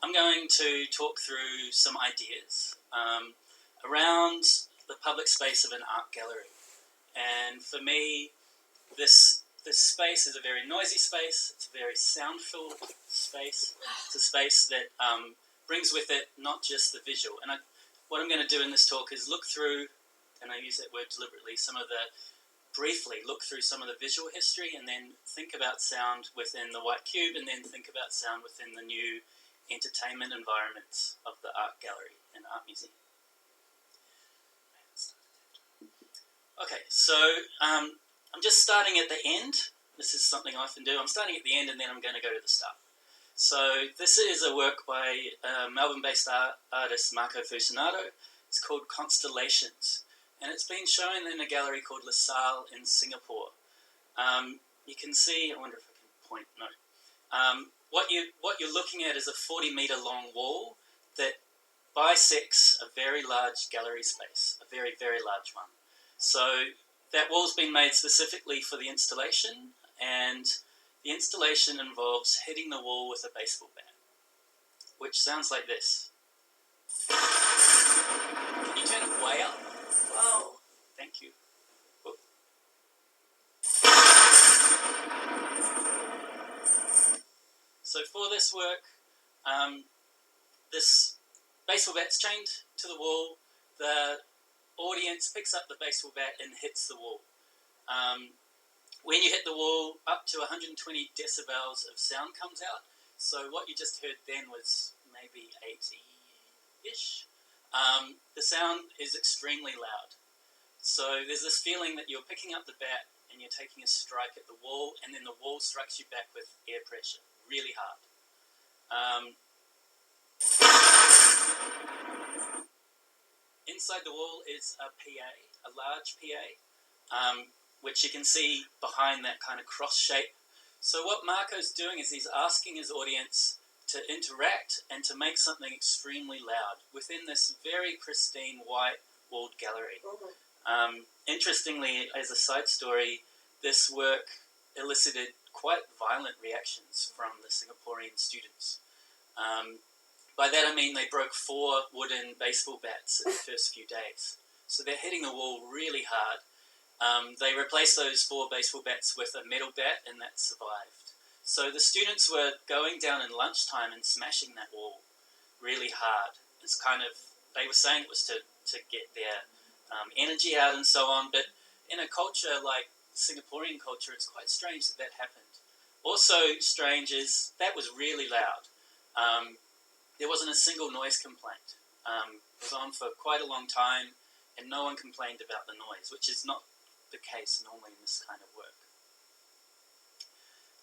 I'm going to talk through some ideas around the public space of an art gallery. And for me, this space is a very noisy space. It's a very sound-filled space. It's a space that brings with it not just the visual. And what I'm going to do in this talk is look through, and I use that word deliberately, briefly look through some of the visual history, and then think about sound within the white cube, and then think about sound within the new entertainment environments of the art gallery and art museum. Okay, so I'm just starting at the end. This is something I often do. I'm starting at the end, and then I'm going to go to the start. So this is a work by Melbourne-based artist Marco Fucinato. It's called Constellations, and it's been shown in a gallery called La Salle in Singapore. You can see, I wonder if I can point, no. What you're looking at is a 40-metre long wall that bisects a very large gallery space, a very, very large one. So that wall's been made specifically for the installation, and the installation involves hitting the wall with a baseball bat, which sounds like this. Can you turn it way up? Whoa, thank you. Whoop. So for this work, this baseball bat's chained to the wall. The audience picks up the baseball bat and hits the wall. When you hit the wall, up to 120 decibels of sound comes out. So what you just heard then was maybe 80-ish. The sound is extremely loud. So there's this feeling that you're picking up the bat and you're taking a strike at the wall, and then the wall strikes you back with air pressure, really hard. Inside the wall is a PA, a large PA, which you can see behind that kind of cross shape. So what Marco's doing is he's asking his audience to interact and to make something extremely loud within this very pristine white walled gallery. Interestingly, as a side story, this work elicited quite violent reactions from the Singaporean students. By that I mean they broke 4 wooden baseball bats in the first few days. So they're hitting the wall really hard. They replaced those 4 baseball bats with a metal bat, and that survived. So the students were going down in lunchtime and smashing that wall really hard. It's kind of, they were saying it was to get their energy out and so on, but in a culture like Singaporean culture, it's quite strange that that happened. Also strange is that was really loud. There wasn't a single noise complaint. It was on for quite a long time, and no one complained about the noise, which is not the case normally in this kind of work.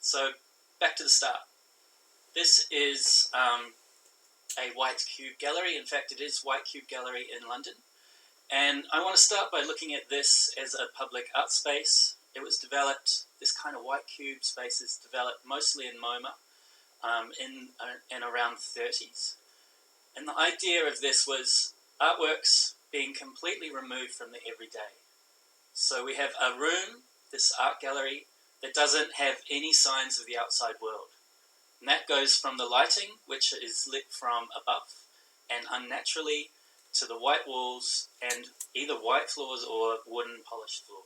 So back to the start. This is a White Cube gallery. In fact, it is White Cube Gallery in London. And I want to start by looking at this as a public art space. It was developed, this kind of White Cube space is developed mostly in MoMA in around the 30s. And the idea of this was artworks being completely removed from the everyday. So we have a room, this art gallery, that doesn't have any signs of the outside world. And that goes from the lighting, which is lit from above and unnaturally, to the white walls and either white floors or wooden polished floors.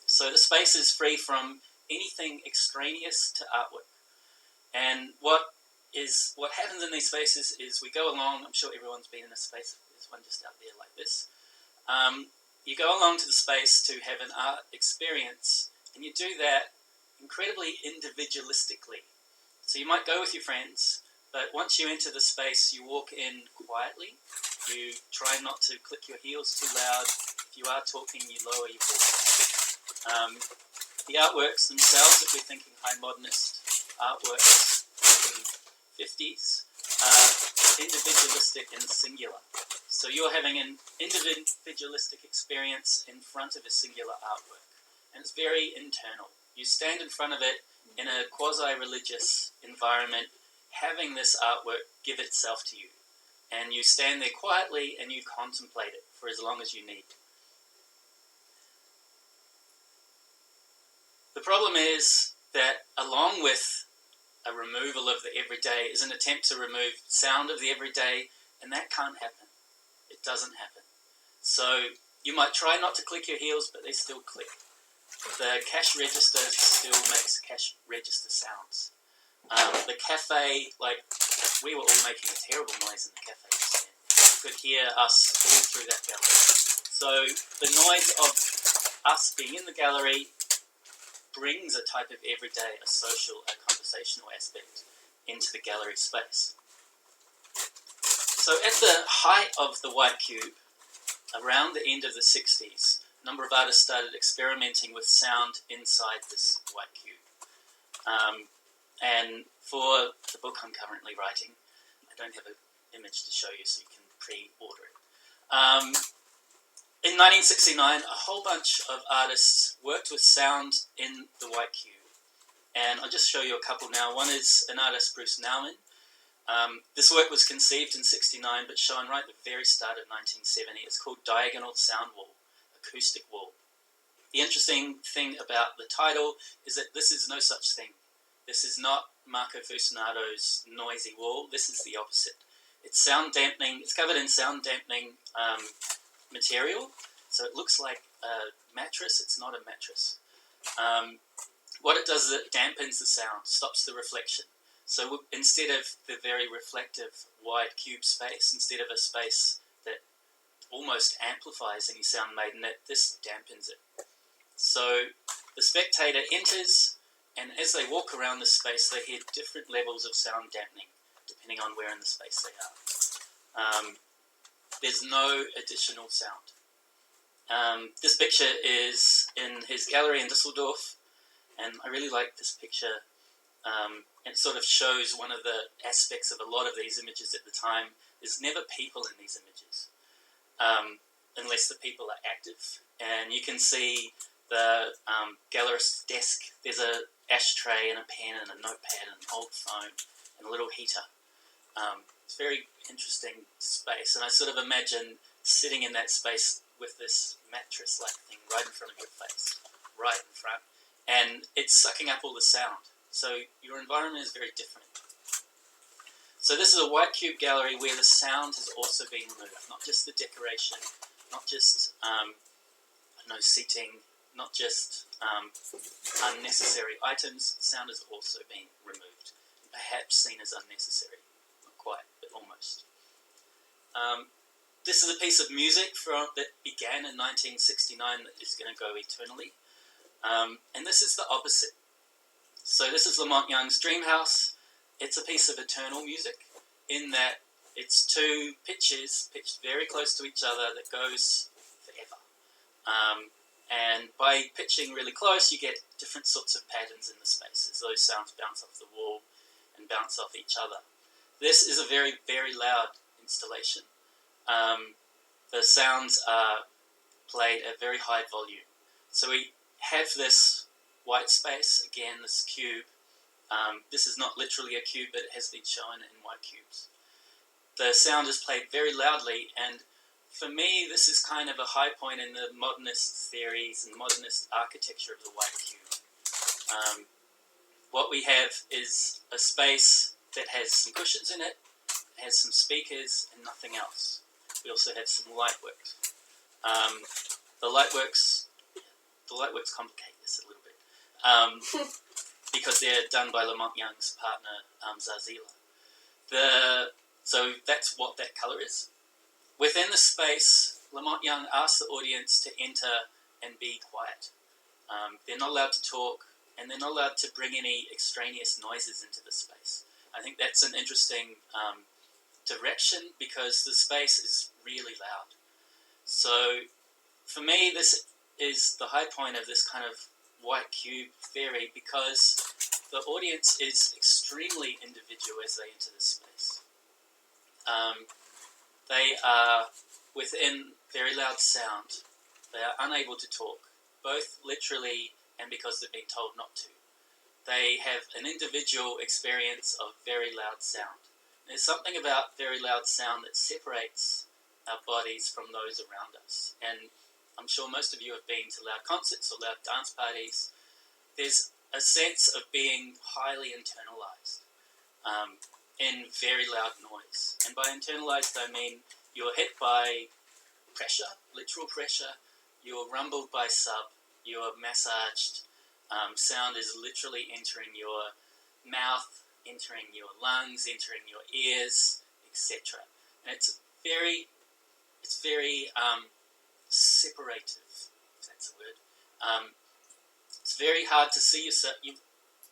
So the space is free from anything extraneous to artwork. And what happens in these spaces is we go along, I'm sure everyone's been in a space, there's one just out there like this. You go along to the space to have an art experience, and you do that incredibly individualistically. So you might go with your friends, but once you enter the space, you walk in quietly. You try not to click your heels too loud. If you are talking, you lower your voice. The artworks themselves, if we're thinking high modernist artworks, thinking 50s, are individualistic and singular. So you're having an individualistic experience in front of a singular artwork. And it's very internal. You stand in front of it in a quasi-religious environment, having this artwork give itself to you. And you stand there quietly and you contemplate it for as long as you need. The problem is that along with a removal of the everyday, is an attempt to remove sound of the everyday, and that can't happen. It doesn't happen. So you might try not to click your heels, but they still click. The cash register still makes cash register sounds. The cafe, like, we were all making a terrible noise in the cafe just then. You could hear us all through that gallery. So the noise of us being in the gallery brings a type of everyday, a social, a conversational aspect into the gallery space. So at the height of the White Cube, around the end of the 60s, a number of artists started experimenting with sound inside this White Cube. And for the book I'm currently writing, I don't have an image to show you, so you can pre-order it. In 1969, a whole bunch of artists worked with sound in the White Cube. And I'll just show you a couple now. One is an artist, Bruce Nauman. This work was conceived in 69, but shown right at the very start of 1970. It's called Diagonal Sound Wall, Acoustic Wall. The interesting thing about the title is that this is no such thing. This is not Marco Fucinato's noisy wall. This is the opposite. It's sound dampening. It's covered in sound dampening material, so it looks like a mattress. It's not a mattress. What it does is it dampens the sound, stops the reflection. So instead of the very reflective white cube space, instead of a space that almost amplifies any sound made in it, this dampens it. So the spectator enters, and as they walk around the space, they hear different levels of sound dampening, depending on where in the space they are. There's no additional sound. This picture is in his gallery in Düsseldorf, and I really like this picture. It sort of shows one of the aspects of a lot of these images at the time. There's never people in these images, unless the people are active. And you can see the gallerist's desk. There's a ashtray and a pen and a notepad and an old phone and a little heater. It's a very interesting space, and I sort of imagine sitting in that space with this mattress-like thing right in front of your face, right in front, and it's sucking up all the sound. So your environment is very different. So this is a White Cube gallery where the sound has also been removed, not just the decoration, not just seating, not just unnecessary items. Sound has also been removed, perhaps seen as unnecessary. Not quite, but almost. This is a piece of music that began in 1969 that is going to go eternally. And this is the opposite. So this is Lamont Young's Dream House. It's a piece of eternal music in that it's two pitches pitched very close to each other that goes forever. And by pitching really close, you get different sorts of patterns in the spaces. Those sounds bounce off the wall and bounce off each other. This is a very, very loud installation. The sounds are played at very high volume. So we have this white space, again, this cube. This is not literally a cube, but it has been shown in white cubes. The sound is played very loudly, and for me, this is kind of a high point in the modernist theories and modernist architecture of the white cube. What we have is a space that has some cushions in it, has some speakers, and nothing else. We also have some lightworks. The lightworks complicate this a little bit because they're done by Lamont Young's partner, Zarzila. So that's what that colour is. Within the space, Lamont Young asks the audience to enter and be quiet. They're not allowed to talk, and they're not allowed to bring any extraneous noises into the space. I think that's an interesting direction because the space is really loud. So for me, this is the high point of this kind of white cube theory because the audience is extremely individual as they enter the space. They are within very loud sound. They are unable to talk, both literally and because they're being told not to. They have an individual experience of very loud sound. There's something about very loud sound that separates our bodies from those around us. And I'm sure most of you have been to loud concerts or loud dance parties. There's a sense of being highly internalized. in very loud noise. And by internalized, I mean you're hit by pressure, literal pressure, you're rumbled by sub, you're massaged, sound is literally entering your mouth, entering your lungs, entering your ears, etc. And it's very separative, if that's a word. It's very hard to see yourself.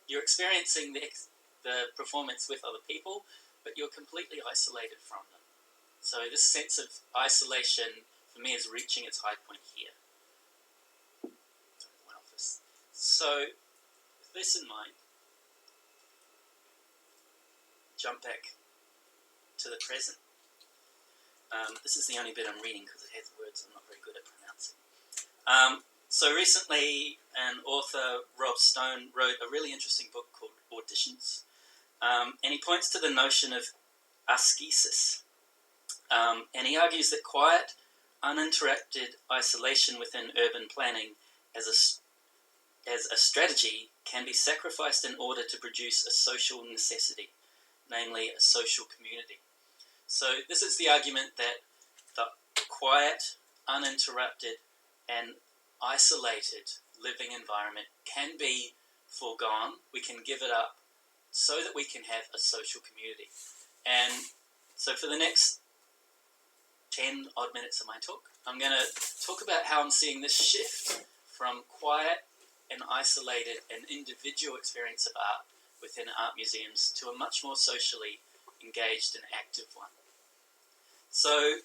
You're experiencing the performance with other people, but you're completely isolated from them. So this sense of isolation, for me, is reaching its high point here. So, with this in mind, jump back to the present. This is the only bit I'm reading because it has words I'm not very good at pronouncing. So recently, an author, Rob Stone, wrote a really interesting book called Auditions, and he points to the notion of ascesis, and he argues that quiet, uninterrupted isolation within urban planning as a strategy can be sacrificed in order to produce a social necessity, namely a social community. So this is the argument that the quiet, uninterrupted, and isolated living environment can be foregone. We can give it up so that we can have a social community. And so for the next 10 odd minutes of my talk, I'm going to talk about how I'm seeing this shift from quiet and isolated and individual experience of art within art museums to a much more socially engaged and active one. So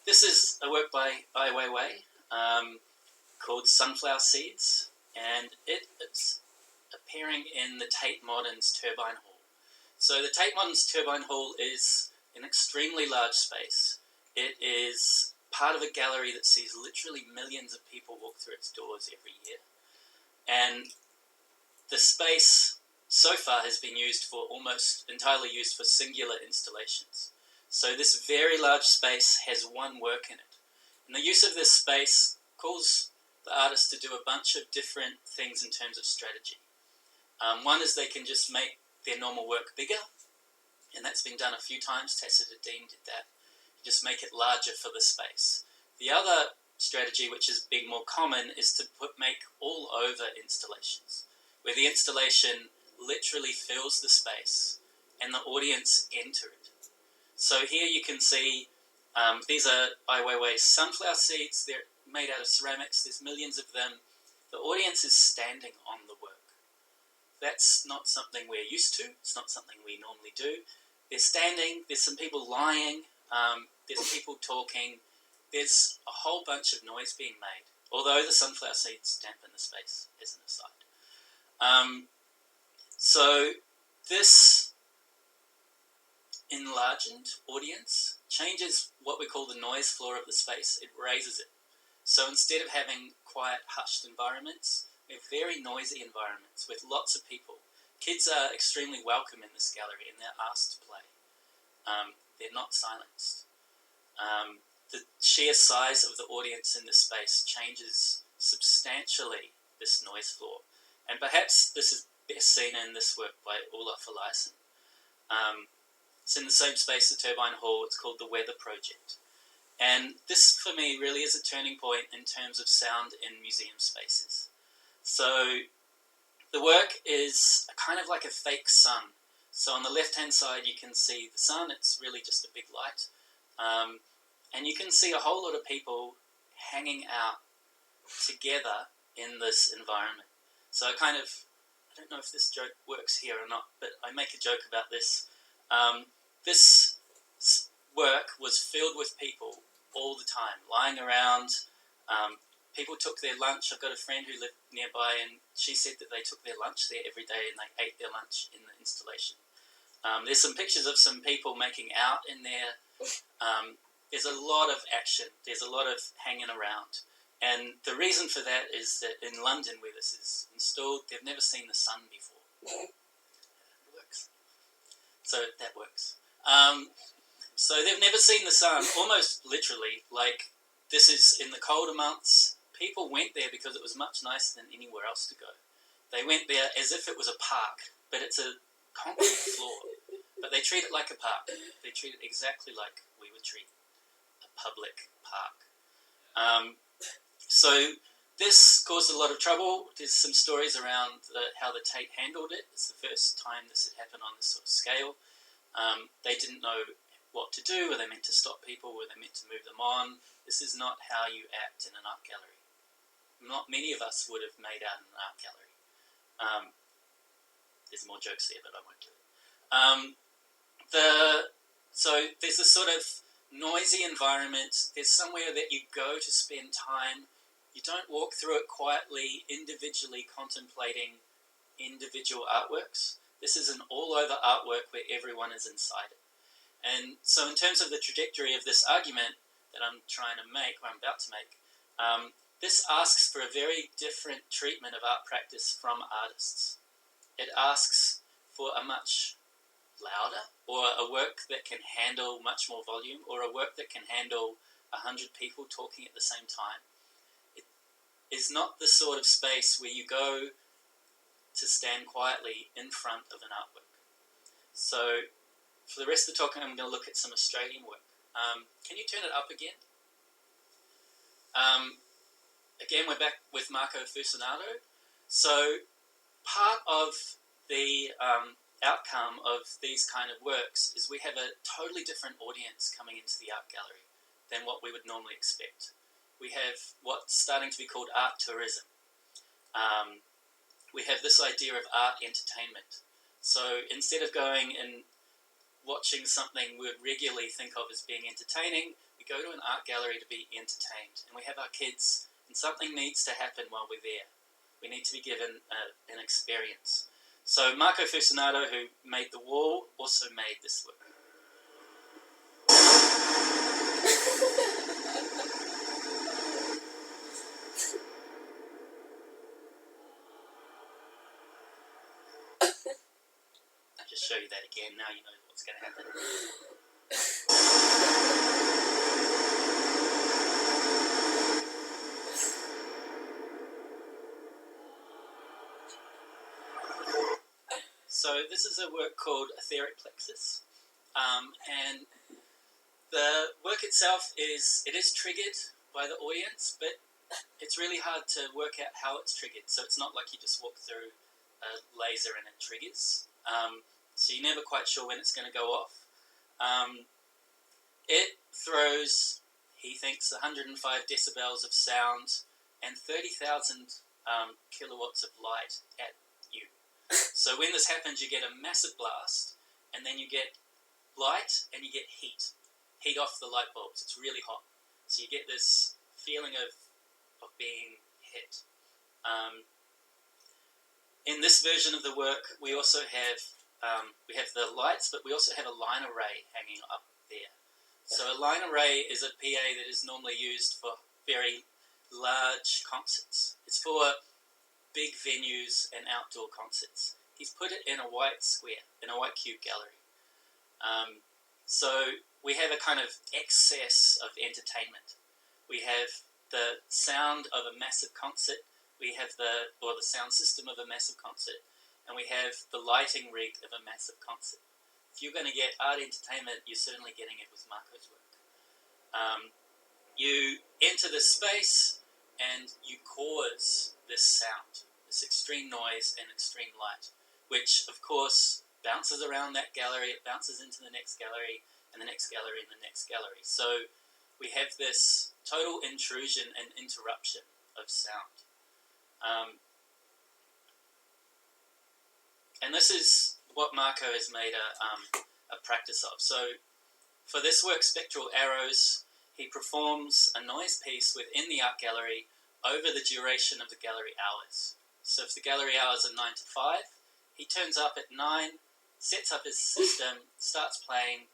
this is a work by Ai Weiwei called Sunflower Seeds, and it's appearing in the Tate Modern's Turbine Hall. So the Tate Modern's Turbine Hall is an extremely large space. It is part of a gallery that sees literally millions of people walk through its doors every year. And the space so far has been used for almost entirely used for singular installations. So this very large space has one work in it. And the use of this space calls the artist to do a bunch of different things in terms of strategy. One is they can just make their normal work bigger, and that's been done a few times. Tessa Dean did that. Just make it larger for the space. The other strategy, which is being more common, is to make all-over installations, where the installation literally fills the space and the audience enter it. So here you can see these are Ai Weiwei's sunflower seeds. They're made out of ceramics. There's millions of them. The audience is standing on the work. That's not something we're used to. It's not something we normally do. They're standing. There's some people lying. There's people talking. There's a whole bunch of noise being made, although the sunflower seeds dampen the space, as an aside. So this enlarged audience changes what we call the noise floor of the space. It raises it. So instead of having quiet, hushed environments, we have very noisy environments with lots of people. Kids are extremely welcome in this gallery and they're asked to play. They're not silenced. The sheer size of the audience in this space changes substantially this noise floor. And perhaps this is best seen in this work by Olaf Eliasson. It's in the same space, the Turbine Hall. It's called the Weather Project. And this, for me, really is a turning point in terms of sound in museum spaces. So the work is kind of like a fake sun. So on the left-hand side, you can see the sun. It's really just a big light. And you can see a whole lot of people hanging out together in this environment. So I don't know if this joke works here or not, but I make a joke about this. This work was filled with people all the time, lying around. People took their lunch. I've got a friend who lived nearby, and she said that they took their lunch there every day, and they ate their lunch in the installation. There's some pictures of some people making out in there. There's a lot of action. There's a lot of hanging around. And the reason for that is that in London, where this is installed, they've never seen the sun before. It works. So that works. So they've never seen the sun, almost literally. Like, this is in the colder months. People went there because it was much nicer than anywhere else to go. They went there as if it was a park, but it's a concrete floor. But they treat it like a park. They treat it exactly like we would treat a public park. So this caused a lot of trouble. There's some stories around how the Tate handled it. It's the first time this had happened on this sort of scale. They didn't know what to do. Were they meant to stop people? Were they meant to move them on? This is not how you act in an art gallery. Not many of us would have made out in an art gallery. There's more jokes there, but I won't do it. So there's a sort of noisy environment. There's somewhere that you go to spend time. You don't walk through it quietly, individually contemplating individual artworks. This is an all-over artwork where everyone is inside it. And so in terms of the trajectory of this argument that I'm trying to make, or I'm about to make, this asks for a very different treatment of art practice from artists. It asks for a much louder, or a work that can handle much more volume, or a work that can handle 100 people talking at the same time. It is not the sort of space where you go to stand quietly in front of an artwork. So for the rest of the talk, I'm going to look at some Australian work. Can you turn it up again? Again, we're back with Marco Fucinato. So part of the outcome of these kind of works is we have a totally different audience coming into the art gallery than what we would normally expect. We have what's starting to be called art tourism. We have this idea of art entertainment. So instead of going and watching something we would regularly think of as being entertaining, we go to an art gallery to be entertained. And we have our kids, and something needs to happen while we're there. We need to be given an experience. So Marco Fucinato, who made The Wall, also made this work. I'll just show you that again. Now you know what's going to happen. So this is a work called Etheric Plexus, and the work itself is triggered by the audience, but it's really hard to work out how it's triggered. So it's not like you just walk through a laser and it triggers. So you're never quite sure when it's going to go off. It throws, he thinks, 105 decibels of sound and 30,000 kilowatts of light at you. So when this happens, you get a massive blast, and then you get light and you get heat off the light bulbs. It's really hot. So you get this feeling of being hit. In this version of the work, we also have the lights, but we also have a line array hanging up there. So a line array is a PA that is normally used for very large concerts. It's for big venues and outdoor concerts. He's put it in a white square, in a white cube gallery. So we have a kind of excess of entertainment. We have the sound of a massive concert, we have the sound system of a massive concert, and we have the lighting rig of a massive concert. If you're going to get art entertainment, you're certainly getting it with Marco's work. You enter this space and you cause this sound, this extreme noise and extreme light, which of course bounces around that gallery, it bounces into the next gallery, and the next gallery, and the next gallery. So we have this total intrusion and interruption of sound. And this is what Marco has made a practice of. So for this work, Spectral Arrows, he performs a noise piece within the art gallery over the duration of the gallery hours. So if the gallery hours are 9 to 5, he turns up at 9, sets up his system, starts playing,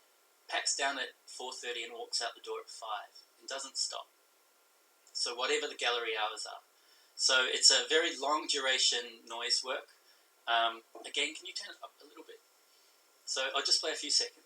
packs down at 4:30 and walks out the door at 5, and doesn't stop. So whatever the gallery hours are. So it's a very long duration noise work. Again, can you turn it up a little bit? So I'll just play a few seconds.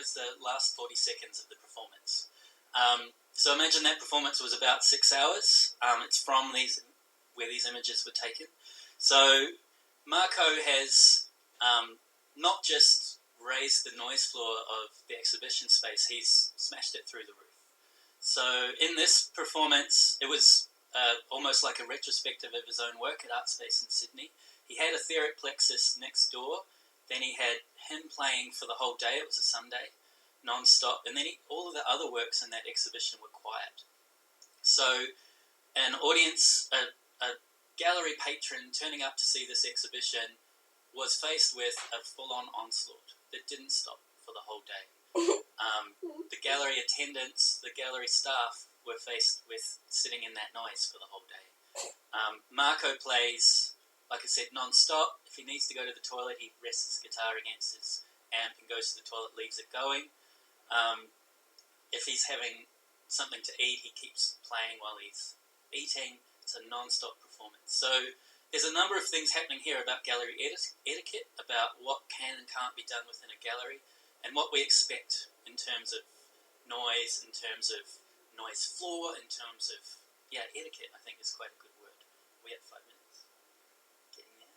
was the last 40 seconds of the performance. So imagine that performance was about 6 hours. It's from where these images were taken. So Marco has not just raised the noise floor of the exhibition space, he's smashed it through the roof. So in this performance, it was almost like a retrospective of his own work at Art Space in Sydney. He had Etheric Plexus next door, then he had him playing for the whole day, it was a Sunday, non-stop, and then all of the other works in that exhibition were quiet. So an audience, a gallery patron turning up to see this exhibition was faced with a full-on onslaught that didn't stop for the whole day. The gallery attendants, the gallery staff were faced with sitting in that noise for the whole day. Marco plays, like I said, non-stop. If he needs to go to the toilet, he rests his guitar against his amp and goes to the toilet, leaves it going. If he's having something to eat, he keeps playing while he's eating. It's a non-stop performance. So there's a number of things happening here about gallery etiquette, about what can and can't be done within a gallery, and what we expect in terms of noise, in terms of noise floor, in terms of, etiquette, I think is quite a good word. We have 5 minutes. Getting there.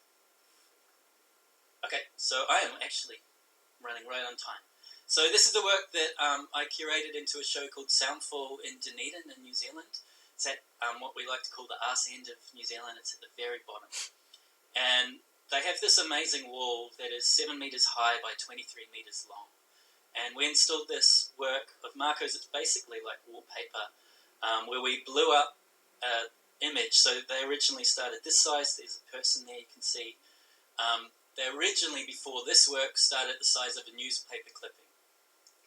Okay, so I am actually running right on time. So this is the work that I curated into a show called Soundfall in Dunedin in New Zealand. It's at what we like to call the arse end of New Zealand. It's at the very bottom. And they have this amazing wall that is 7 metres high by 23 metres long. And we installed this work of Marco's. It's basically like wallpaper, where we blew up an image. So they originally started this size. There's a person there you can see. They originally, before this work, started the size of a newspaper clipping.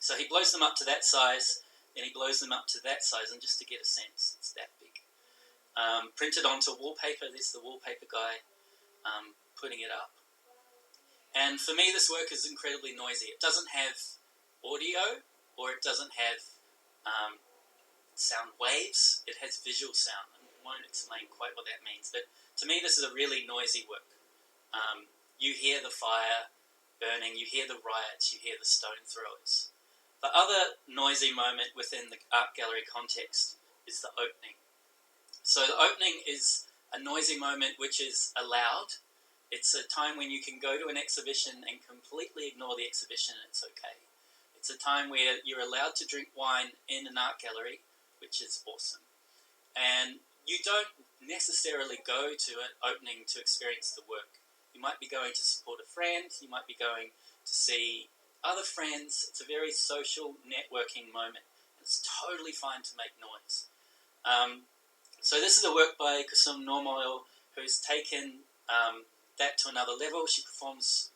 So he blows them up to that size, then he blows them up to that size, and just to get a sense, it's that big. Printed onto wallpaper. There's the wallpaper guy putting it up. And for me, this work is incredibly noisy. It doesn't have audio, or it doesn't have sound waves. It has visual sound. I won't explain quite what that means, but to me, this is a really noisy work. You hear the fire burning, you hear the riots, you hear the stone throwers. The other noisy moment within the art gallery context is the opening. So the opening is a noisy moment which is allowed. It's a time when you can go to an exhibition and completely ignore the exhibition and it's okay. It's a time where you're allowed to drink wine in an art gallery, which is awesome. And you don't necessarily go to an opening to experience the work. You might be going to support a friend, you might be going to see other friends. It's a very social networking moment. It's totally fine to make noise. So this is a work by Kusum Normoil, who's taken that to another level. She performs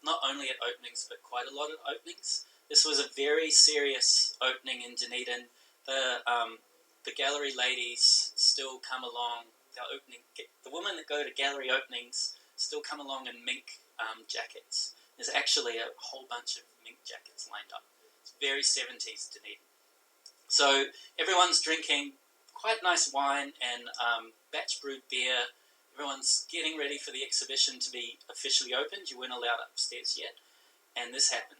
not only at openings, but quite a lot of openings. This was a very serious opening in Dunedin. The gallery ladies still come along. The women that go to gallery openings still come along in mink jackets. There's actually a whole bunch of mink jackets lined up. It's very 70s Dunedin. So everyone's drinking quite nice wine and batch brewed beer. Everyone's getting ready for the exhibition to be officially opened. You weren't allowed upstairs yet. And this happened.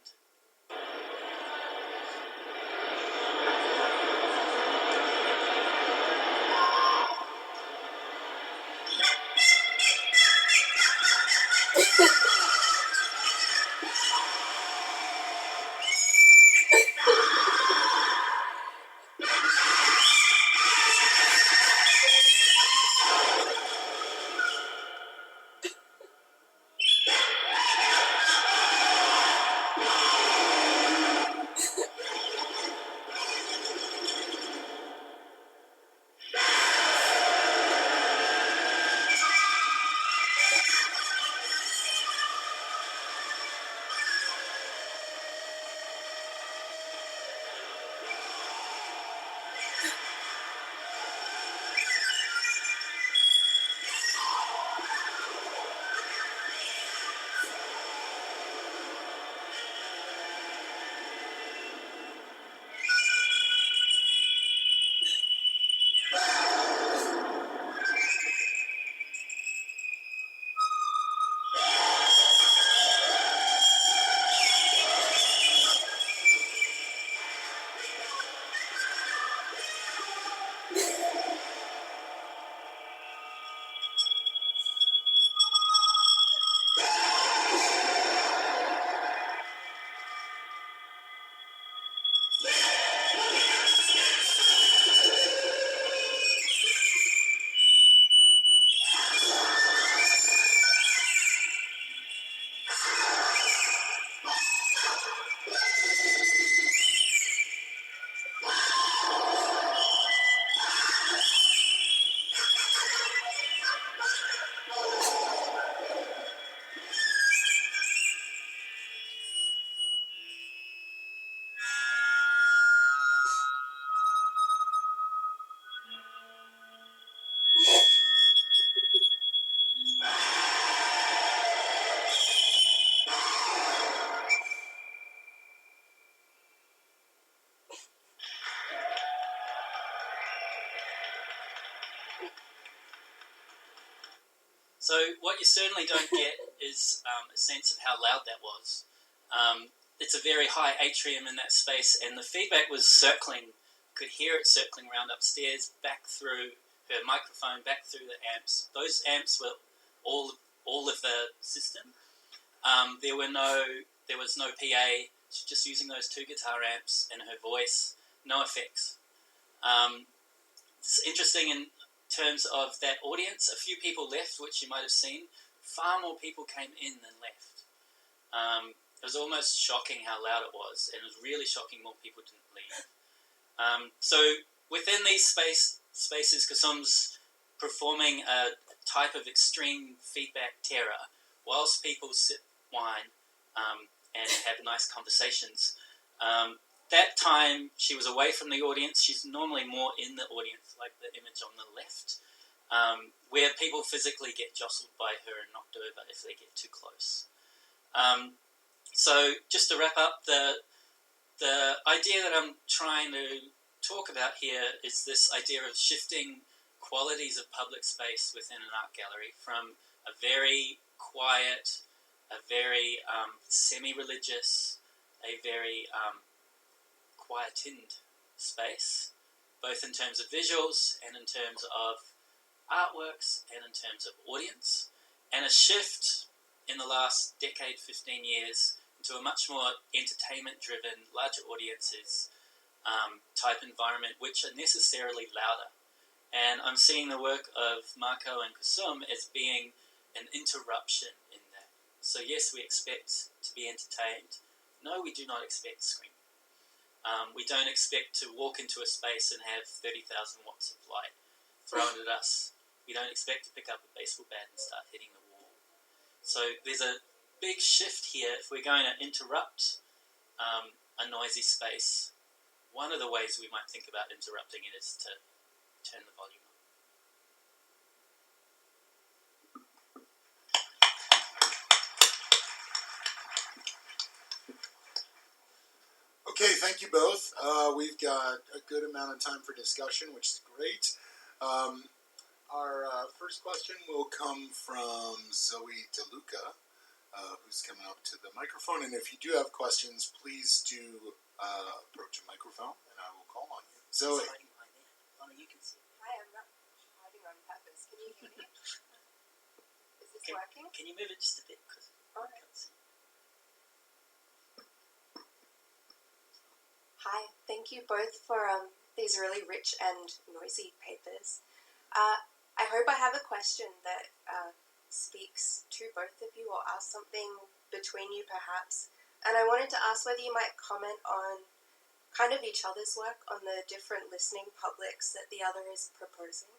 So what you certainly don't get is a sense of how loud that was. It's a very high atrium in that space, and the feedback was circling. You could hear it circling around upstairs, back through her microphone, back through the amps. Those amps were all of the system. There was no PA. She was just using those 2 guitar amps and her voice, no effects. It's interesting in terms of that audience. A few people left, which you might have seen. Far more people came in than left. It was almost shocking how loud it was, and it was really shocking more people didn't leave. So within these spaces, Kasum's performing a type of extreme feedback terror, whilst people sip wine and have nice conversations. That time she was away from the audience. She's normally more in the audience, like the image on the left, where people physically get jostled by her and knocked over if they get too close. So just to wrap up, the idea that I'm trying to talk about here is this idea of shifting qualities of public space within an art gallery from a very quiet, a very semi-religious, a very quietened space, both in terms of visuals and in terms of artworks and in terms of audience, and a shift in the last decade, 15 years, into a much more entertainment-driven, larger audiences type environment, which are necessarily louder. And I'm seeing the work of Marco and Kasum as being an interruption in that. So yes, we expect to be entertained. No, we do not expect to scream. We don't expect to walk into a space and have 30,000 watts of light thrown at us. We don't expect to pick up a baseball bat and start hitting the wall. So there's a big shift here. If we're going to interrupt a noisy space, one of the ways we might think about interrupting it is to turn the volume up. Okay, thank you both. We've got a good amount of time for discussion, which is great. Our first question will come from Zoe DeLuca, who's coming up to the microphone. And if you do have questions, please do approach a microphone, and I will call on you. Zoe. Hi, I'm not hiding on purpose. Can you hear me? Is this working? Can you move it just a bit? All right. Hi, thank you both for these really rich and noisy papers. I hope I have a question that speaks to both of you or asks something between you perhaps. And I wanted to ask whether you might comment on kind of each other's work on the different listening publics that the other is proposing.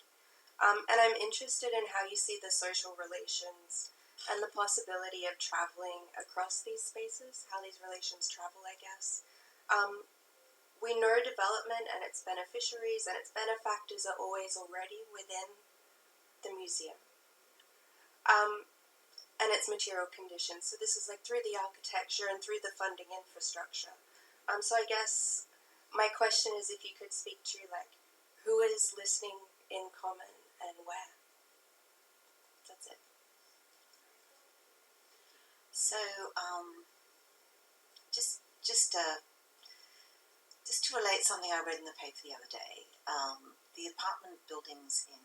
And I'm interested in how you see the social relations and the possibility of traveling across these spaces, how these relations travel, I guess. We know development and its beneficiaries and its benefactors are always already within the museum. And its material conditions. So this is like through the architecture and through the funding infrastructure. So I guess my question is if you could speak to like who is listening in common and where. That's it. So just to relate something I read in the paper the other day, the apartment buildings you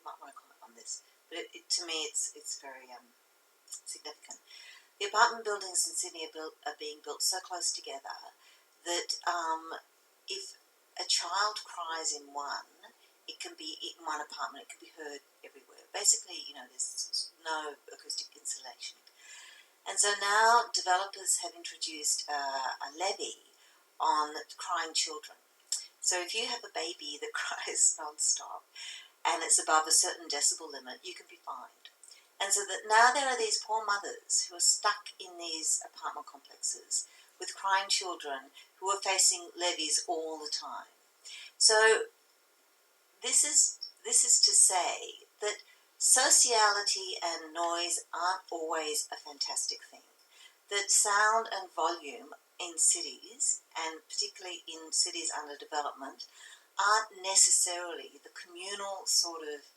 might want to comment on this, but to me it's very significant. The apartment buildings in Sydney are being built so close together that if a child cries in one, it can be in one apartment, it can be heard everywhere. Basically, there's no acoustic insulation. And so now developers have introduced a levy on crying children. So if you have a baby that cries non-stop and it's above a certain decibel limit, you can be fined. And so that now there are these poor mothers who are stuck in these apartment complexes with crying children who are facing levies all the time. So this is to say that sociality and noise aren't always a fantastic thing. That sound and volume in cities, and particularly in cities under development, aren't necessarily the communal sort of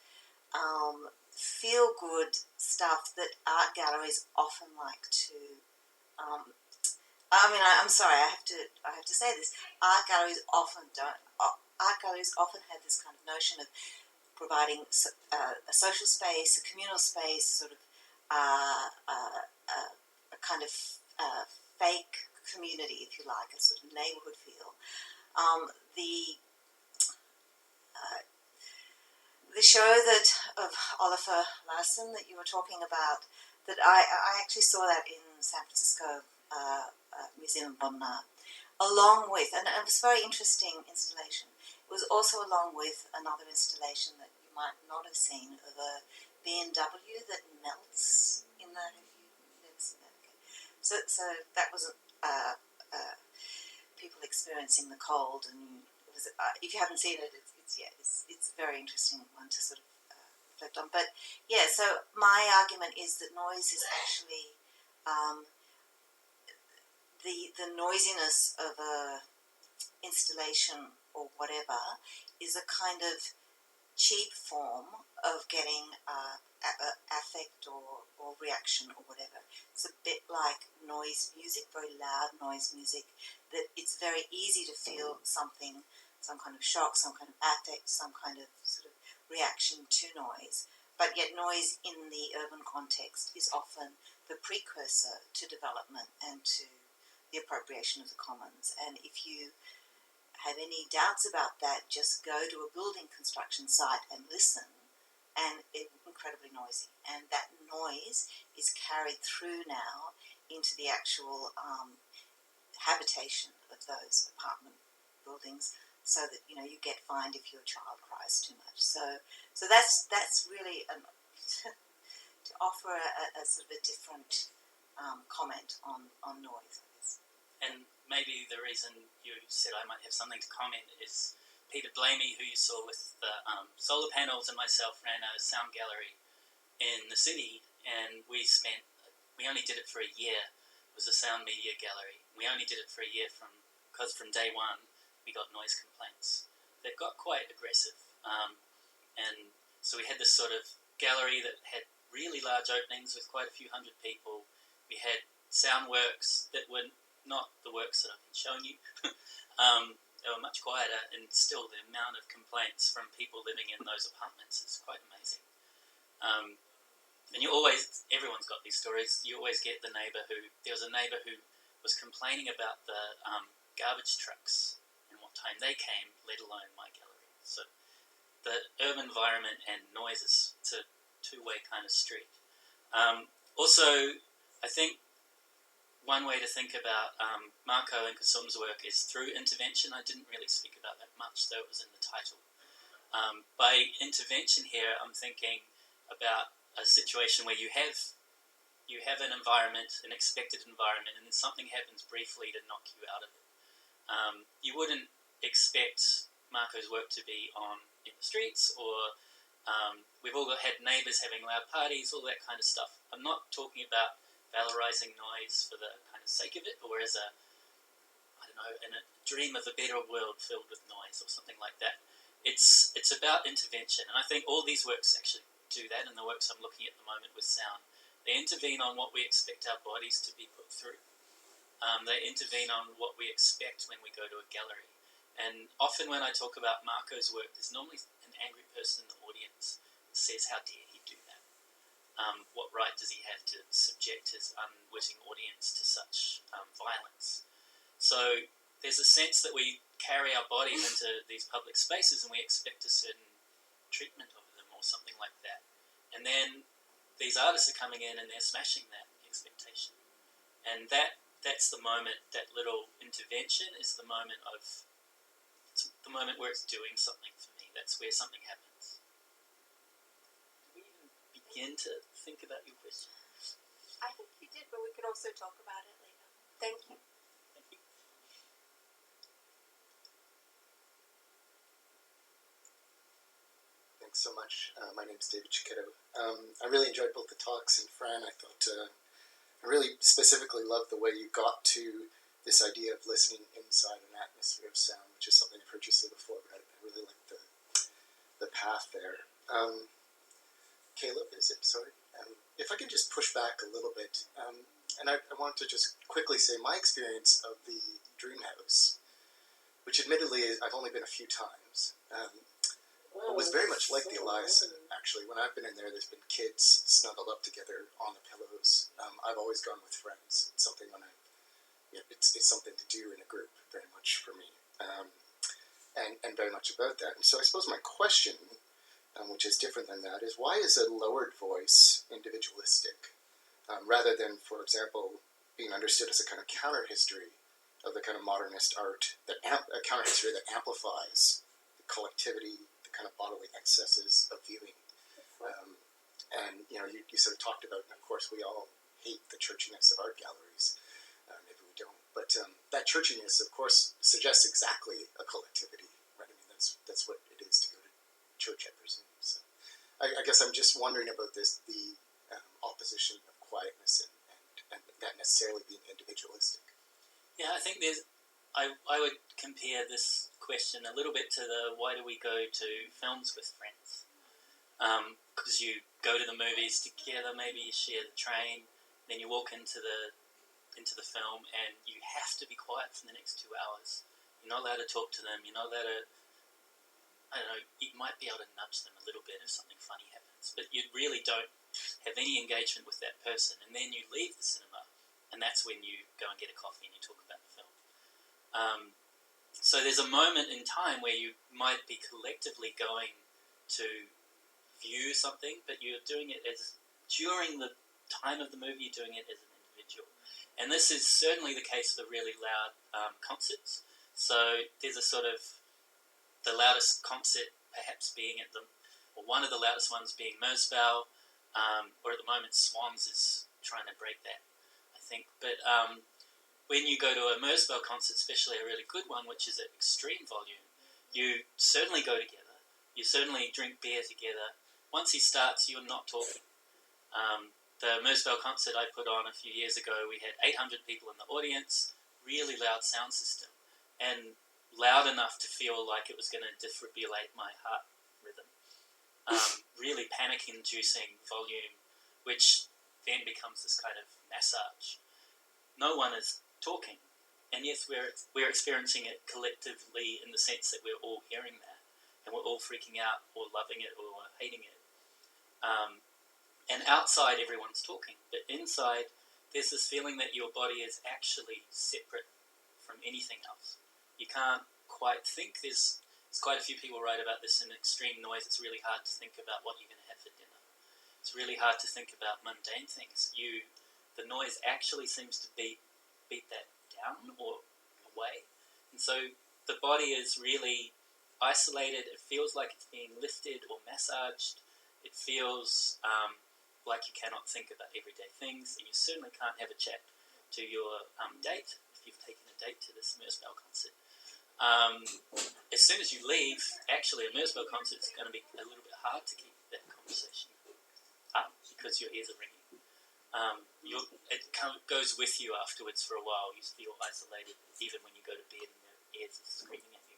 feel-good stuff that art galleries often like to. I'm sorry. I have to say this. Art galleries often don't. Art galleries often have this kind of notion of providing a social space, a communal space, sort of a kind of fake community, if you like, a sort of neighbourhood feel. The show of Oliver Larson that you were talking about, that I actually saw that in San Francisco Museum of Modern Art, along with, and it was a very interesting installation. It was also along with another installation that you might not have seen of a BMW that melts in the. Have you never seen that? Okay. So that was people experiencing the cold, and it was, if you haven't seen it, it's a very interesting one to sort of reflect on. But yeah, so my argument is that noise is actually the noisiness of a installation or whatever is a kind of cheap form of getting affect or reaction or whatever. It's a bit like noise music, very loud noise music, that it's very easy to feel something, some kind of shock, some kind of affect, some kind of sort of reaction to noise. But yet noise in the urban context is often the precursor to development and to the appropriation of the commons. And if you have any doubts about that, just go to a building construction site and listen, and it's incredibly noisy. And that noise is carried through now into the actual habitation of those apartment buildings, so that you get fined if your child cries too much. So that's really to offer a sort of a different comment on noise, I guess. And maybe the reason you said I might have something to comment is Peter Blamey, who you saw with the solar panels, and myself ran a sound gallery in the city, and we only did it for a year. It was a sound media gallery. We only did it for a year because from day one we got noise complaints that got quite aggressive. And so we had this sort of gallery that had really large openings with quite a few hundred people. We had sound works that were not the works that I've been showing you. They were much quieter, and still the amount of complaints from people living in those apartments is quite amazing. And everyone's got these stories. You always get there was a neighbour who was complaining about the garbage trucks and what time they came, let alone my gallery. So the urban environment and noise is a two-way kind of street. Also, I think one way to think about Marco and Kasum's work is through intervention. I didn't really speak about that much, though it was in the title. By intervention here, I'm thinking about a situation where you have an environment, an expected environment, and then something happens briefly to knock you out of it. You wouldn't expect Marco's work to be on in the streets, or we've all had neighbours having loud parties, all that kind of stuff. I'm not talking about valorizing noise for the kind of sake of it, or as a dream of a better world filled with noise or something like that. It's about intervention, and I think all these works actually do that. In the works I'm looking at the moment with sound, they intervene on what we expect our bodies to be put through. They intervene on what we expect when we go to a gallery. And often when I talk about Marco's work, there's normally an angry person in the audience that says, how dare he do that? What right does he have to subject his unwitting audience to such violence? So there's a sense that we carry our bodies into these public spaces and we expect a certain treatment of them or something like that. And then these artists are coming in and they're smashing that expectation. And that's the moment, that little intervention is the moment where it's doing something for me. That's where something happens. Did we even begin to think about your question? I think you did, but we can also talk about it later. Thank you. Thank you. Thanks so much. My name is David Chiquetto. I really enjoyed both the talks, and Fran, I thought I really specifically loved the way you got to this idea of listening inside an atmosphere of sound, which is something I've heard you say before, but I really like the path there. Caleb, is it? Sorry. If I could just push back a little bit, and I want to just quickly say my experience of the Dream House, which admittedly I've only been a few times, but was very much like the Elias Center, actually. When I've been in there, there's been kids snuggled up together on the pillows. I've always gone with friends. It's something it's something to do in a group, very much for me, and very much about that. And so I suppose my question, which is different than that, is why is a lowered voice individualistic, rather than, for example, being understood as a kind of counter history of the kind of modernist art, a counter history that amplifies the collectivity, the kind of bodily excesses of viewing. And you sort of talked about, and of course we all hate the churchiness of art galleries. Maybe we don't, but that churchiness, of course, suggests exactly a collectivity, right? I mean, that's what it is to go to church, I presume. So, I guess I'm just wondering about the opposition of quietness and that necessarily being individualistic. Yeah, I think I would compare this question a little bit to the why do we go to films with friends? Because you go to the movies together, maybe you share the train, then you walk into the film and you have to be quiet for the next 2 hours. You're not allowed to talk to them, you're not allowed to, I don't know, you might be able to nudge them a little bit if something funny happens, but you really don't have any engagement with that person, and then you leave the cinema, and that's when you go and get a coffee and you talk about the film. So there's a moment in time where you might be collectively going to view something, but you're doing it as, during the time of the movie, you're doing it as an individual. And this is certainly the case for really loud concerts. So there's a sort of, the loudest concert perhaps being or one of the loudest ones being Mersbow, or at the moment Swans is trying to break that, I think. But when you go to a Mersbow concert, especially a really good one, which is at extreme volume, you certainly go together. You certainly drink beer together. Once he starts, you're not talking. The Mersbow concert I put on a few years ago, we had 800 people in the audience, really loud sound system, and loud enough to feel like it was going to defibrillate my heart rhythm. Really panic-inducing volume, which then becomes this kind of massage. No one is talking, and yes, we're experiencing it collectively in the sense that we're all hearing that, and we're all freaking out or loving it or hating it. And outside, everyone's talking, but inside, there's this feeling that your body is actually separate from anything else. You can't quite think. There's quite a few people write about this in extreme noise. It's really hard to think about what you're going to have for dinner. It's really hard to think about mundane things. The noise actually seems to beat that down or away. And so the body is really isolated. It feels like it's being lifted or massaged. It feels like you cannot think about everyday things, and you certainly can't have a chat to your date if you've taken a date to this Mersbow concert. As soon as you leave, actually a Mersbow concert is going to be a little bit hard to keep that conversation up because your ears are ringing. It kind of goes with you afterwards for a while. You feel isolated even when you go to bed and your ears are screaming at you.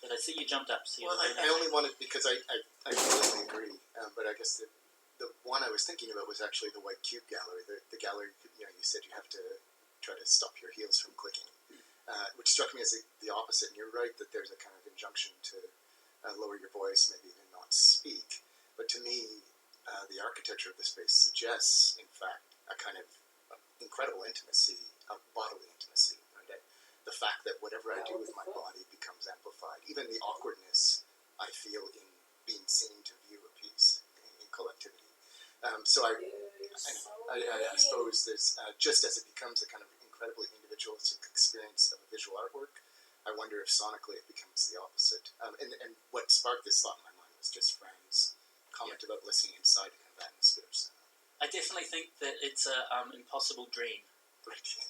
But I see you jumped up. So well, I only wanted, because I completely agree, but I guess the one I was thinking about was actually the White Cube Gallery. The gallery, you said you have to try to stop your heels from clicking, which struck me as the opposite. And you're right that there's a kind of injunction to lower your voice, maybe even not speak. But to me, the architecture of the space suggests, in fact, a kind of incredible intimacy, bodily intimacy. Right? The fact that whatever I do with my body becomes amplified. Even the awkwardness I feel in being seen to view a piece in collectivity. So I suppose there's, just as it becomes a kind of incredibly individualistic experience of a visual artwork, I wonder if sonically it becomes the opposite. And what sparked this thought in my mind was just friends' comment about listening inside a kind of atmosphere. So. I definitely think that it's an impossible dream.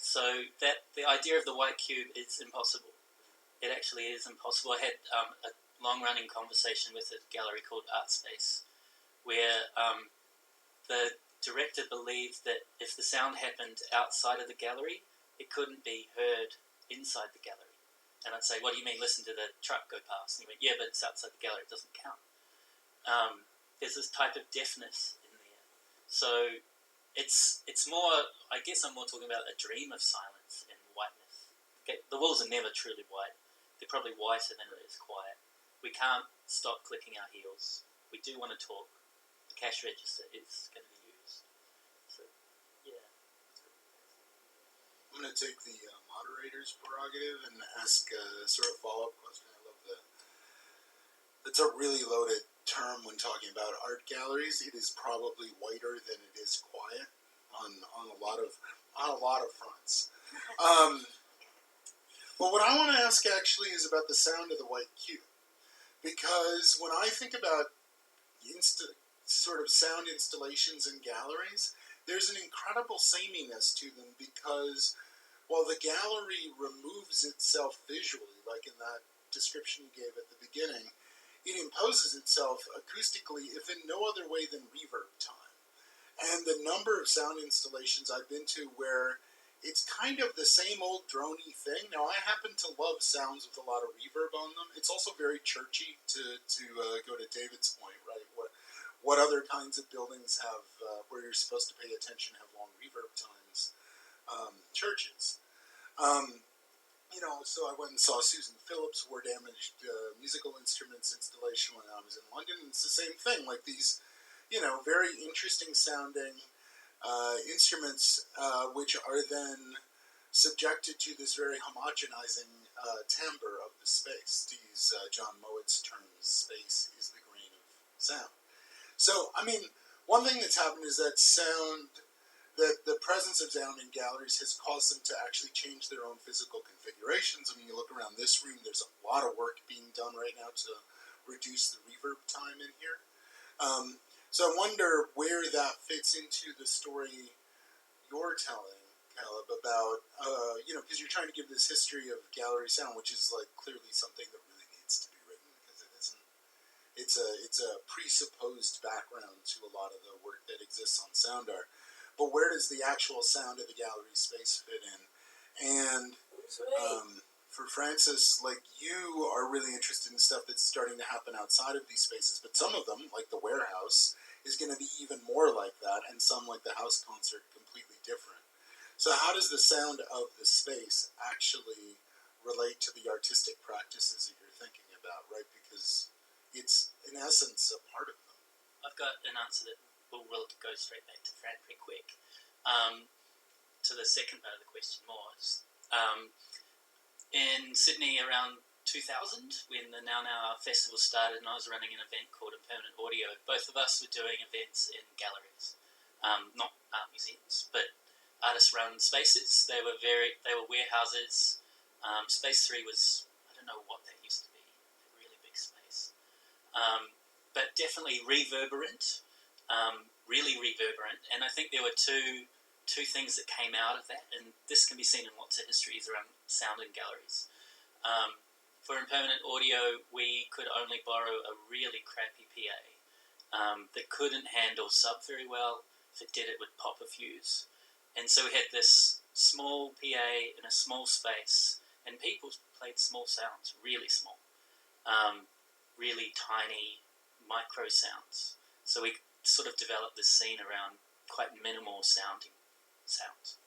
So that the idea of the white cube is impossible. It actually is impossible. I had a long-running conversation with a gallery called Art Space, where the director believed that if the sound happened outside of the gallery, it couldn't be heard inside the gallery. And I'd say, what do you mean, listen to the truck go past? And he went, yeah, but it's outside the gallery, it doesn't count. there's this type of deafness in there. So it's more, I guess I'm more talking about a dream of silence and whiteness. Okay, the walls are never truly white. They're probably whiter than it is quiet. We can't stop clicking our heels. We do want to talk. The cash register is going to be used. So, yeah. I'm going to take the moderator's prerogative and ask a sort of follow-up question. I love that. It's a really loaded term when talking about art galleries. It is probably whiter than it is quiet on a lot of fronts. But what I want to ask actually is about the sound of the white cube, because when I think about sort of sound installations in galleries, there's an incredible sameness to them, because while the gallery removes itself visually, like in that description you gave at the beginning, it imposes itself acoustically, if in no other way than reverb time. And the number of sound installations I've been to where it's kind of the same old droney thing. Now, I happen to love sounds with a lot of reverb on them. It's also very churchy, to go to David's point, right? What other kinds of buildings have, where you're supposed to pay attention, have long reverb times? Churches. So I went and saw Susan Phillips' War Damaged Musical Instruments installation when I was in London. And it's the same thing, like these, very interesting sounding instruments, which are then subjected to this very homogenizing timbre of the space. To use John Mowatt's terms, space is the grain of sound. So, one thing that's happened is that that the presence of sound in galleries has caused them to actually change their own physical configurations. You look around this room, there's a lot of work being done right now to reduce the reverb time in here. So I wonder where that fits into the story you're telling, Caleb, about, because you're trying to give this history of gallery sound, which is like clearly something that really needs to be written, because it isn't. It's a presupposed background to a lot of the work that exists on sound art. But where does the actual sound of the gallery space fit in? And for Francis, like, you are really interested in stuff that's starting to happen outside of these spaces, but some of them, like the warehouse, is going to be even more like that, and some, like the house concert, completely different. So how does the sound of the space actually relate to the artistic practices that you're thinking about, right? Because it's, in essence, a part of them. I've got an answer that will go straight back to Fran pretty quick. To the second part of the question more. In Sydney around 2000, when the Now Now Festival started and I was running an event called Impermanent Audio, both of us were doing events in galleries. Not art museums, but artist-run spaces. They were warehouses. Space 3 was, I don't know what that used to be, a really big space. But definitely reverberant. Really reverberant, and I think there were two things that came out of that, and this can be seen in lots of histories around sound in galleries. For Impermanent Audio, we could only borrow a really crappy PA that couldn't handle sub very well. If it did, it would pop a fuse. And so we had this small PA in a small space, and people played small sounds, really small, really tiny micro sounds. So we sort of developed this scene around quite minimal sounding sounds.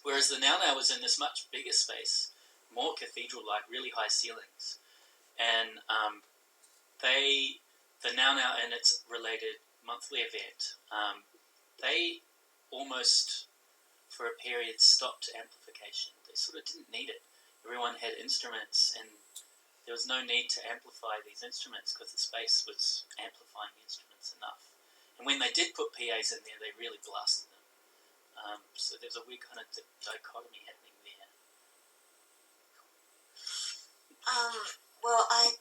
Whereas the Now Now was in this much bigger space, more cathedral-like, really high ceilings. And the Now Now and its related monthly event, they almost, for a period, stopped amplification. They sort of didn't need it. Everyone had instruments, and there was no need to amplify these instruments because the space was amplifying the instruments enough. And when they did put PAs in there, they really blasted them. So there's a weird kind of dichotomy happening there. Well, I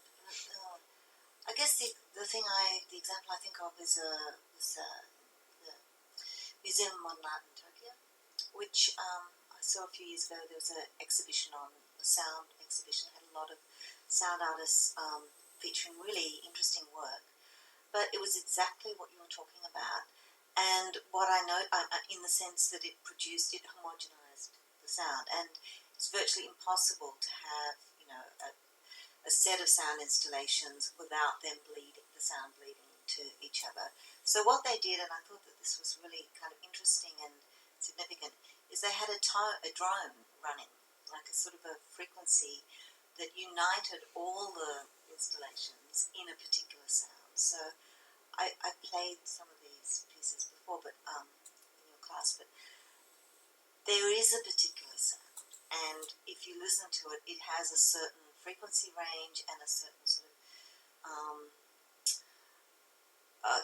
guess the example I think of is the Museum of Modern Art in Tokyo, which I saw a few years ago. There was an exhibition a sound exhibition, had a lot of sound artists featuring really interesting work. But it was exactly what you were talking about. And what I know, in the sense that it homogenized the sound. And it's virtually impossible to have, a set of sound installations without them the sound bleeding to each other. So what they did, and I thought that this was really kind of interesting and significant, is they had a drone running, like a sort of a frequency that united all the installations in a particular sound. So I played some of these pieces before, but in your class, but there is a particular sound, and if you listen to it, it has a certain frequency range and a certain sort of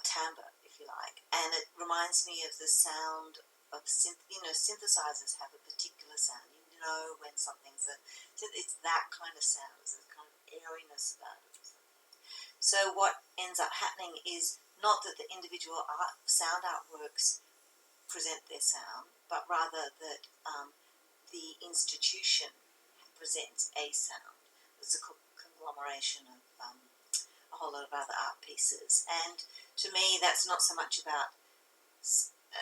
timbre, if you like, and it reminds me of the sound of synthesizers have a particular sound. You know when something's it's that kind of sound. There's a kind of airiness about it. So what ends up happening is not that the individual sound artworks present their sound, but rather that the institution presents a sound. It's a conglomeration of a whole lot of other art pieces. And to me, that's not so much about,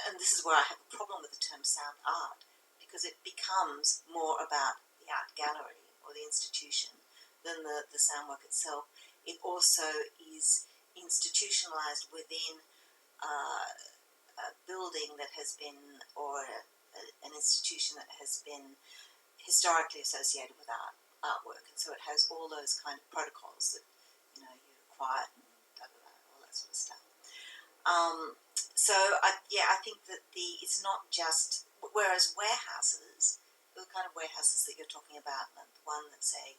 and this is where I have a problem with the term sound art, because it becomes more about the art gallery or the institution than the sound work itself. It also is institutionalized within a building that has been, or an institution that has been historically associated with artwork, and so it has all those kind of protocols that you're quiet and all that sort of stuff. So I think that it's not just, whereas warehouses, the kind of warehouses that you're talking about, the one that say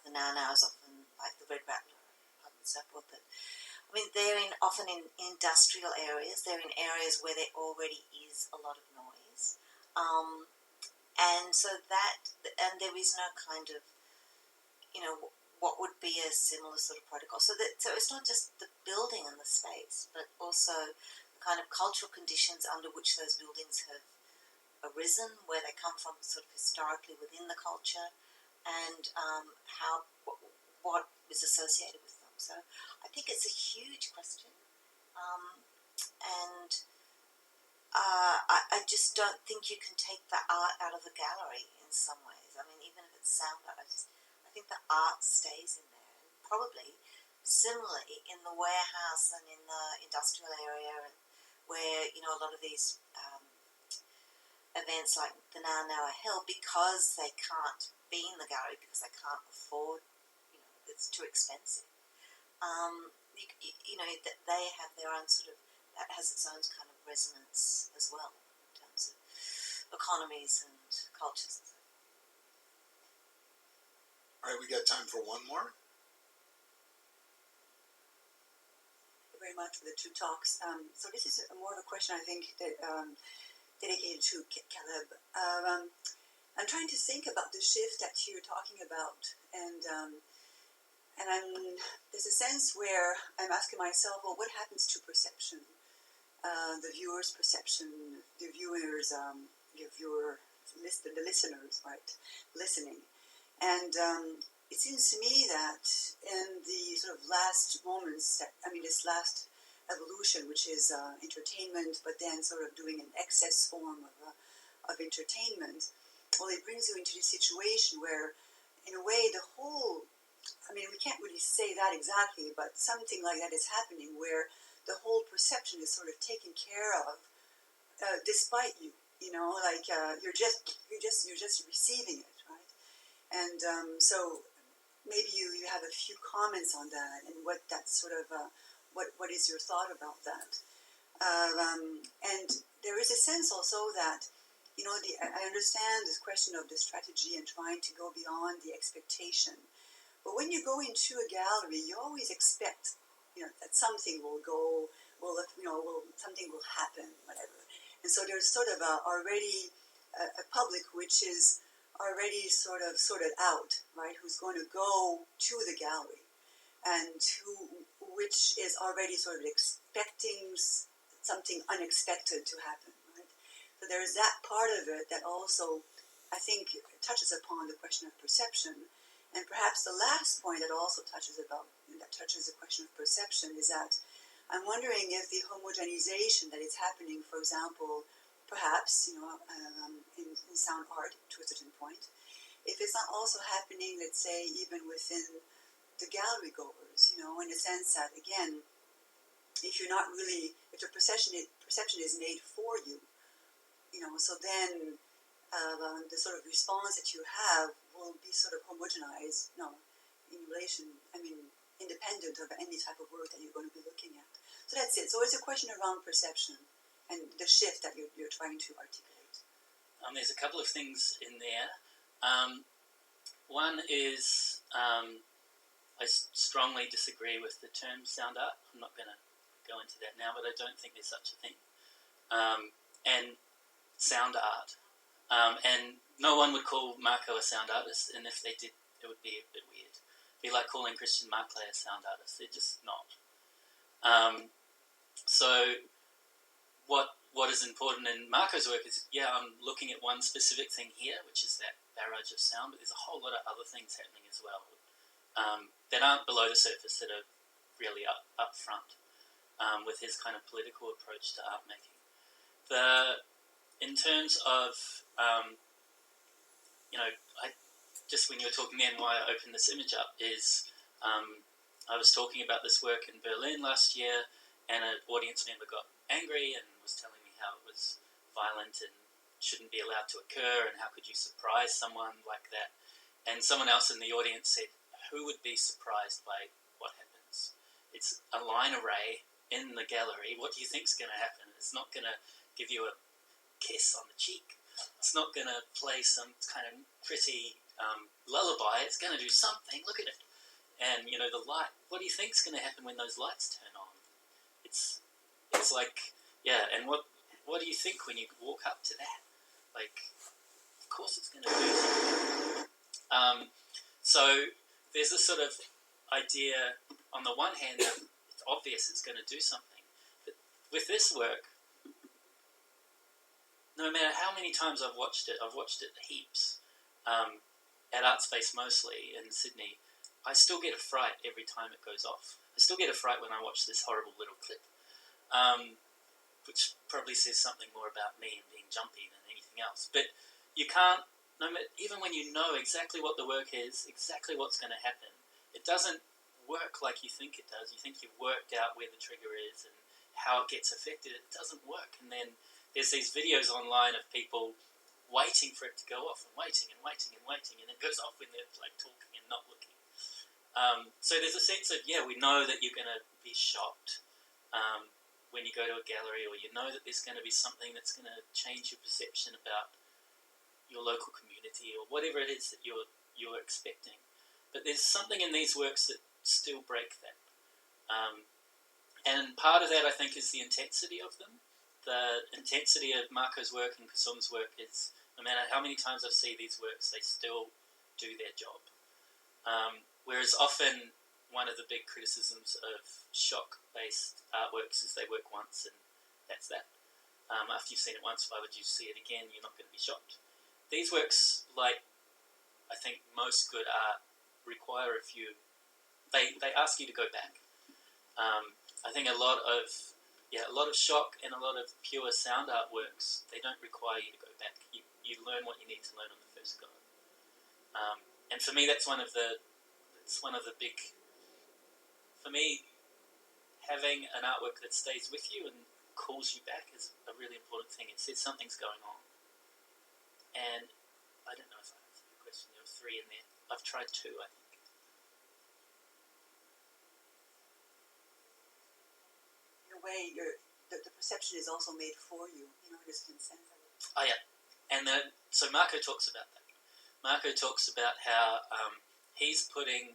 the now is often like the Red Rattler and so forth. That I mean, they're often in industrial areas. They're in areas where there already is a lot of noise. And so and there is no kind of, what would be a similar sort of protocol. So it's not just the building and the space, but also the kind of cultural conditions under which those buildings have arisen, where they come from sort of historically within the culture, and what is associated with them. So I think it's a huge question, and I just don't think you can take the art out of the gallery in some ways. I mean, even if it's sound art, I think the art stays in there. And probably similarly in the warehouse and in the industrial area, where a lot of these events like the Now are held, because they can't be in the gallery because they can't afford, it's too expensive. They have their own sort of, that has its own kind of resonance as well in terms of economies and cultures. All right, we got time for one more. Very much for the two talks. So this is more of a question, I think, that dedicated to Caleb. I'm trying to think about the shift that you're talking about, and there's a sense where I'm asking myself, well, what happens to perception? The viewer's perception, the listeners, right, listening. And it seems to me that in the sort of last moments, this last evolution, which is entertainment, but then sort of doing an excess form of entertainment, well, it brings you into the situation where, in a way, the whole, we can't really say that exactly, but something like that is happening where the whole perception is sort of taken care of, despite you. You're just receiving it, right? And so maybe you have a few comments on that, and what that sort of what is your thought about that? And there is a sense also that I understand this question of the strategy and trying to go beyond the expectation. But when you go into a gallery, you always expect, that something will go, something will happen, whatever. And so there's sort of already a public which is already sort of sorted out, right? Who's going to go to the gallery, and which is already sort of expecting something unexpected to happen, right? So there's that part of it that also, I think, touches upon the question of perception. And perhaps the last point that also touches the question of perception is that I'm wondering if the homogenization that is happening, for example, perhaps in sound art to a certain point, if it's not also happening, let's say, even within the gallery goers, in the sense that, again, if you're not really, if the perception is made for you, so then the sort of response that you have will be sort of homogenized, in relation, independent of any type of work that you're going to be looking at. So that's it. So it's a question around perception and the shift that you're trying to articulate. There's a couple of things in there. One is I strongly disagree with the term sound art. I'm not going to go into that now, but I don't think there's such a thing. And sound art. And no one would call Marco a sound artist, and if they did, it would be a bit weird. It'd be like calling Christian Marclay a sound artist. They're just not. So what is important in Marco's work is, I'm looking at one specific thing here, which is that barrage of sound, but there's a whole lot of other things happening as well that aren't below the surface, that are really up front with his kind of political approach to art making. In terms of, just when you were talking then, why I opened this image up is I was talking about this work in Berlin last year, and an audience member got angry and was telling me how it was violent and shouldn't be allowed to occur, and how could you surprise someone like that? And someone else in the audience said, who would be surprised by what happens? It's a line array in the gallery. What do you think's going to happen? It's not going to give you a kiss on the cheek. It's not going to play some kind of pretty lullaby. It's going to do something. Look at it. And, the light. What do you think's going to happen when those lights turn on? It's like, and what do you think when you walk up to that? Like, of course it's going to do something. So there's this sort of idea, on the one hand, that it's obvious it's going to do something. But with this work, no matter how many times I've watched it heaps, at Art Space mostly in Sydney, I still get a fright every time it goes off. I still get a fright when I watch this horrible little clip, which probably says something more about me and being jumpy than anything else. But you can't, even when you know exactly what the work is, exactly what's going to happen, it doesn't work like you think it does. You think you've worked out where the trigger is and how it gets affected. It doesn't work. And then there's these videos online of people waiting for it to go off and waiting, and it goes off when they're like talking and not looking. So there's a sense of, we know that you're going to be shocked when you go to a gallery, or you know that there's going to be something that's going to change your perception about your local community, or whatever it is that you're expecting. But there's something in these works that still break that. And part of that, I think, is the intensity of them. The intensity of Marco's work and Kasum's work is, no matter how many times I see these works, they still do their job. Whereas often one of the big criticisms of shock-based artworks is they work once and that's that. After you've seen it once, why would you see it again? You're not going to be shocked. These works, like I think most good art, require they ask you to go back. I think a lot of shock and a lot of pure sound art works, they don't require you to go back. You learn what you need to learn on the first go. And for me, that's one of the big, for me, having an artwork that stays with you and calls you back is a really important thing. It says something's going on. And I don't know if I answered the question. There were 3 in there. I've tried 2, I think. In a way, the perception is also made for you, in a certain sense. Oh, yeah. And so Marco talks about that. Marco talks about how he's throwing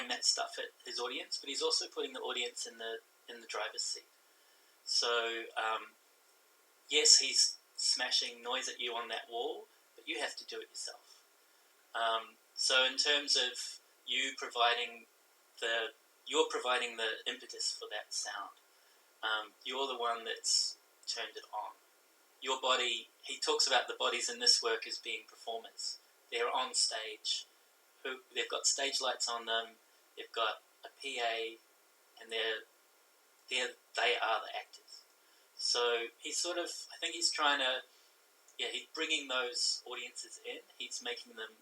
that stuff at his audience, but he's also putting the audience in the driver's seat. So, yes, he's smashing noise at you on that wall, but you have to do it yourself. So in terms of you're providing the impetus for that sound. You're the one that's turned it on. Your body, he talks about the bodies in this work as being performers. They're on stage. They've got stage lights on them. They've got a PA, and they are the actors. So he's sort of, I think he's trying to, he's bringing those audiences in. He's making them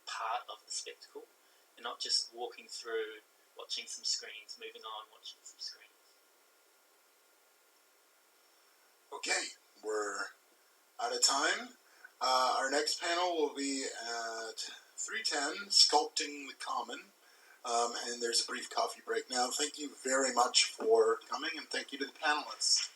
part of the spectacle, and not just walking through watching some screens, moving on, watching some screens. Okay, we're out of time. Our next panel will be at 3:10, Sculpting the Common, and there's a brief coffee break now. Thank you very much for coming, and thank you to the panelists.